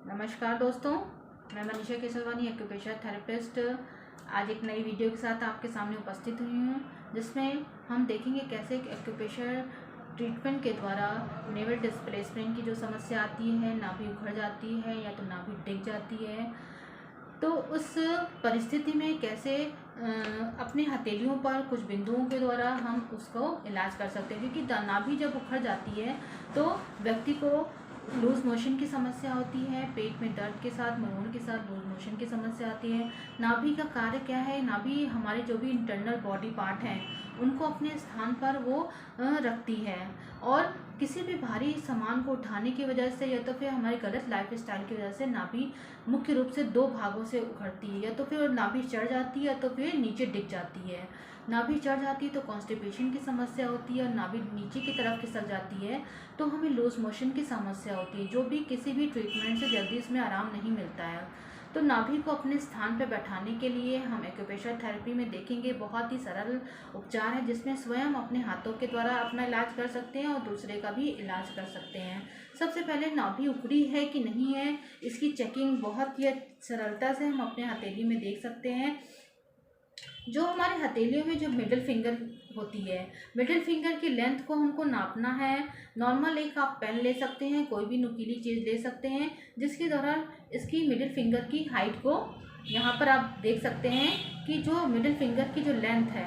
नमस्कार दोस्तों, मैं मनीषा केसरवानी एक्यूप्रेशर थेरेपिस्ट आज एक नई वीडियो के साथ आपके सामने उपस्थित हुई हूँ, जिसमें हम देखेंगे कैसे एक एक्यूप्रेशर ट्रीटमेंट के द्वारा नेवल डिस्प्लेसमेंट की जो समस्या आती है, नाभि उखड़ जाती है या तो नाभि डिग जाती है, तो उस परिस्थिति में कैसे अपने हथेलियों पर कुछ बिंदुओं के द्वारा हम उसको इलाज कर सकते हैं। क्योंकि नाभि जब उखड़ जाती है तो व्यक्ति को लूज मोशन की समस्या होती है, पेट में दर्द के साथ, मरोड़ के साथ लूज मोशन की समस्या आती है। नाभि का कार्य क्या है? नाभि हमारे जो भी इंटरनल बॉडी पार्ट हैं उनको अपने स्थान पर वो रखती है, और किसी भी भारी सामान को उठाने की वजह से या तो फिर हमारे गलत लाइफस्टाइल की वजह से नाभि मुख्य रूप से दो भागों से उखड़ती है, या तो फिर नाभि चढ़ जाती है या तो फिर नीचे डिग जाती है। नाभि चढ़ जाती है तो कॉन्स्टिपेशन की समस्या होती है, और नाभि नीचे की तरफ खिसक जाती है तो हमें लूज मोशन की समस्या होती है, जो भी किसी भी ट्रीटमेंट से जल्दी इसमें आराम नहीं मिलता है। तो नाभि को अपने स्थान पर बैठाने के लिए हम एक्यूप्रेशर थेरेपी में देखेंगे बहुत ही सरल उपचार है, जिसमें स्वयं अपने हाथों के द्वारा अपना इलाज कर सकते हैं और दूसरे का भी इलाज कर सकते हैं। सबसे पहले नाभि उखड़ी है कि नहीं है, इसकी चेकिंग बहुत ही सरलता से हम अपने हथेली में देख सकते हैं। जो हमारे हथेलियों में जो मिडिल फिंगर होती है, मिडिल फिंगर की लेंथ को हमको नापना है। नॉर्मल एक आप पेन ले सकते हैं, कोई भी नुकीली चीज़ ले सकते हैं, जिसके दौरान इसकी मिडिल फिंगर की हाइट को यहाँ पर आप देख सकते हैं कि जो मिडिल फिंगर की जो लेंथ है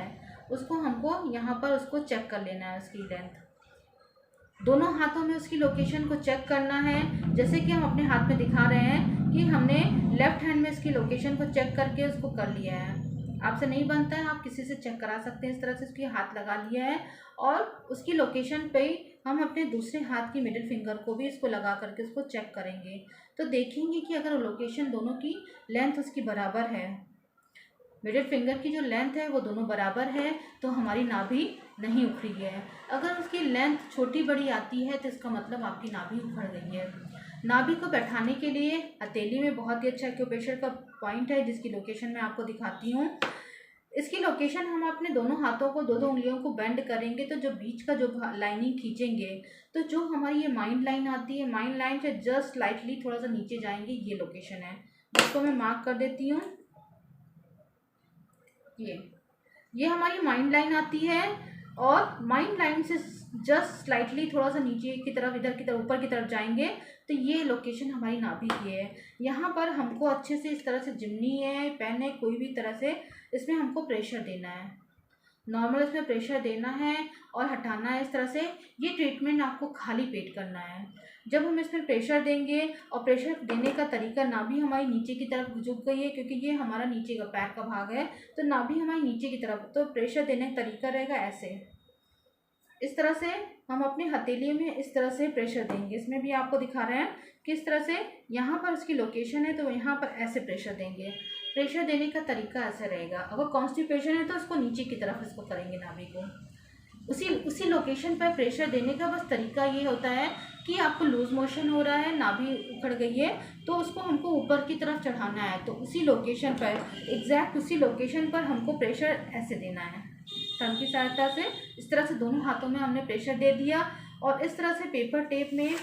उसको हमको यहाँ पर उसको चेक कर लेना है। उसकी लेंथ दोनों हाथों में उसकी लोकेशन को चेक करना है, जैसे कि हम अपने हाथ में दिखा रहे हैं कि हमने लेफ्ट हैंड में इसकी लोकेशन को चेक करके उसको कर लिया है। आपसे नहीं बनता है, आप किसी से चेक करा सकते हैं। इस तरह से उसकी हाथ लगा लिया है और उसकी लोकेशन पे हम अपने दूसरे हाथ की मिडिल फिंगर को भी इसको लगा करके उसको चेक करेंगे, तो देखेंगे कि अगर लोकेशन दोनों की लेंथ उसकी बराबर है, मिडिल फिंगर की जो लेंथ है वो दोनों बराबर है, तो हमारी नाभि नहीं उखड़ी है। अगर उसकी लेंथ छोटी बड़ी आती है तो इसका मतलब आपकी नाभि उखड़ गई है। नाभि को बैठाने के लिए हथेली में बहुत ही अच्छा एक्यूप्रेशर का पॉइंट है, जिसकी लोकेशन मैं आपको दिखाती हूँ। इसकी लोकेशन हम अपने दोनों हाथों को दो उंगलियों को बेंड करेंगे, तो जो बीच का जो लाइनिंग खींचेंगे तो जो हमारी ये माइंड लाइन आती है, माइंड लाइन से जस्ट स्लाइटली थोड़ा सा नीचे जाएंगे, ये लोकेशन है, जिसको मैं मार्क कर देती हूँ। ये हमारी माइंड लाइन आती है, और माइंड लाइन से जस्ट स्लाइटली थोड़ा सा नीचे की तरफ, इधर की तरफ, ऊपर की तरफ जाएंगे तो ये लोकेशन हमारी नाभि की है। यहाँ पर हमको अच्छे से इस तरह से जिमनी है, पेन है, कोई भी तरह से इसमें हमको प्रेशर देना है, नॉर्मल इसमें प्रेशर देना है और हटाना है। इस तरह से ये ट्रीटमेंट आपको खाली पेट करना है। जब हम इसमें प्रेशर देंगे, और प्रेशर देने का तरीका, नाभि हमारी नीचे की तरफ झुक गई है क्योंकि ये हमारा नीचे का पैर का भाग है, तो नाभि हमारी नीचे की तरफ, तो प्रेशर देने का तरीका रहेगा ऐसे, इस तरह से हम अपने हथेली में इस तरह से प्रेशर देंगे। इसमें भी आपको दिखा रहे हैं कि इस तरह से यहाँ पर उसकी लोकेशन है तो यहाँ पर ऐसे प्रेशर देंगे। प्रेशर देने का तरीका ऐसे रहेगा। अगर कॉन्स्टिपेशन है तो उसको नीचे की तरफ इसको करेंगे, नाभि को उसी लोकेशन पर प्रेशर देने का बस तरीका ये होता है कि आपको लूज मोशन हो रहा है, नाभि उखड़ गई है, तो उसको हमको ऊपर की तरफ चढ़ाना है, तो उसी लोकेशन पर, एग्जैक्ट उसी लोकेशन पर हमको प्रेशर ऐसे देना है, थंब की सहायता से। इस तरह से दोनों हाथों में हमने प्रेशर दे दिया, और इस तरह से पेपर टेप में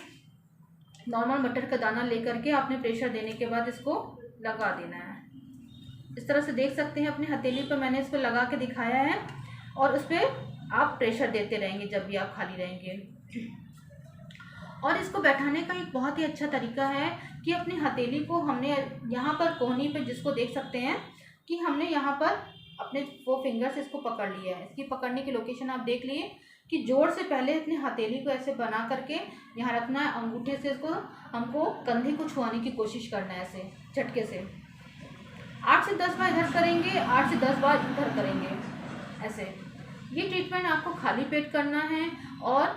नॉर्मल मटर का दाना लेकर के आपने प्रेशर देने के बाद इसको लगा देना है। इस तरह से देख सकते हैं अपनी हथेली पर मैंने इसको लगा के दिखाया है, और उस पर आप प्रेशर देते रहेंगे जब भी आप खाली रहेंगे। और इसको बैठाने का एक बहुत ही अच्छा तरीका है कि अपनी हथेली को हमने यहाँ पर कोहनी पे, जिसको देख सकते हैं कि हमने यहाँ पर अपने 4 फिंगर से इसको पकड़ लिया है। इसकी पकड़ने की लोकेशन आप देख लिए कि जोड़ से पहले अपनी हथेली को ऐसे बना करके यहाँ रखना है, अंगूठे से इसको हमको कंधे को छुआने की कोशिश करना है, ऐसे झटके से 8 से 10 बार इधर करेंगे, 8 से 10 बार इधर करेंगे, ऐसे। ये ट्रीटमेंट आपको खाली पेट करना है, और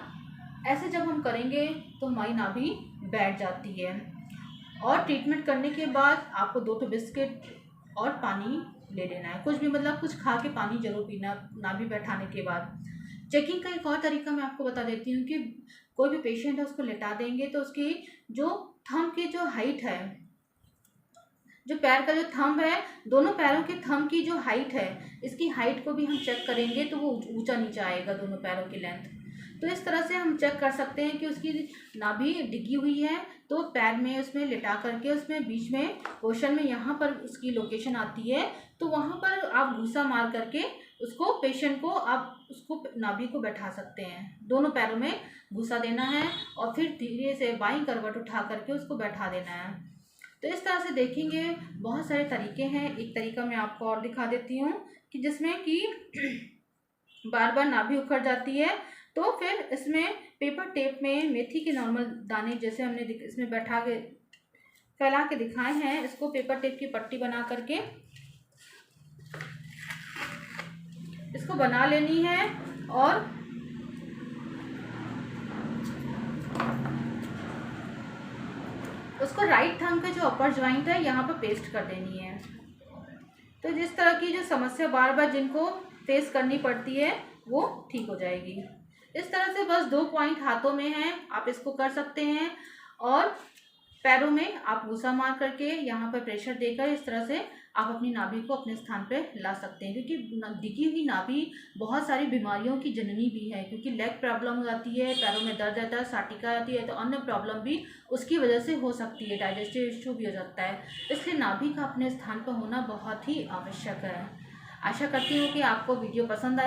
ऐसे जब हम करेंगे तो हमारी नाभि बैठ जाती है। और ट्रीटमेंट करने के बाद आपको 2 बिस्किट और पानी ले लेना है, कुछ भी, मतलब कुछ खा के पानी जरूर पीना नाभि बैठाने के बाद। चेकिंग का एक और तरीका मैं आपको बता देती हूँ कि कोई भी पेशेंट है उसको लेटा देंगे तो उसकी जो थंब की जो हाइट है, जो पैर का जो थंब है, दोनों पैरों के थंब की जो हाइट है, इसकी हाइट को भी हम चेक करेंगे तो वो ऊंचा नीचा आएगा, दोनों पैरों की लेंथ। तो इस तरह से हम चेक कर सकते हैं कि उसकी नाभि डिगी हुई है, तो पैर में उसमें लिटा करके उसमें बीच में पोर्शन में यहाँ पर उसकी लोकेशन आती है, तो वहाँ पर आप घूसा मार करके उसको पेशेंट को आप उसको नाभि को बैठा सकते हैं। दोनों पैरों में घूसा देना है और फिर धीरे से बाईं करवट उठा करके उसको बैठा देना है। तो इस तरह से देखेंगे बहुत सारे तरीके हैं। एक तरीका मैं आपको और दिखा देती हूँ कि जिसमें कि बार बार नाभि उखड़ जाती है, तो फिर इसमें पेपर टेप में मेथी के नॉर्मल दाने जैसे हमने इसमें बैठा के फैला के दिखाए हैं, इसको पेपर टेप की पट्टी बना करके इसको बना लेनी है और उसको राइट थंब के जो अपर जॉइंट है यहाँ पर पेस्ट कर देनी है। तो जिस तरह की जो समस्या बार बार जिनको फेस करनी पड़ती है वो ठीक हो जाएगी। इस तरह से बस 2 पॉइंट हाथों में हैं, आप इसको कर सकते हैं और पैरों में आप घूसा मार करके यहाँ पर प्रेशर देकर इस तरह से आप अपनी नाभि को अपने स्थान पे ला सकते हैं, क्योंकि डिगी हुई नाभि बहुत सारी बीमारियों की जननी भी है, क्योंकि लेग प्रॉब्लम हो जाती है, पैरों में दर्द रहता है, साटिका आती है, तो अन्य प्रॉब्लम भी उसकी वजह से हो सकती है, डाइजेस्टिव इश्यू भी हो सकता है। इसलिए नाभि का अपने स्थान पर होना बहुत ही आवश्यक है। आशा करती हूँ कि आपको वीडियो पसंद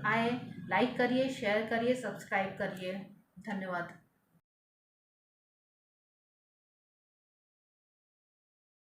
आए, लाइक करिए, शेयर करिए, सब्सक्राइब करिए। धन्यवाद।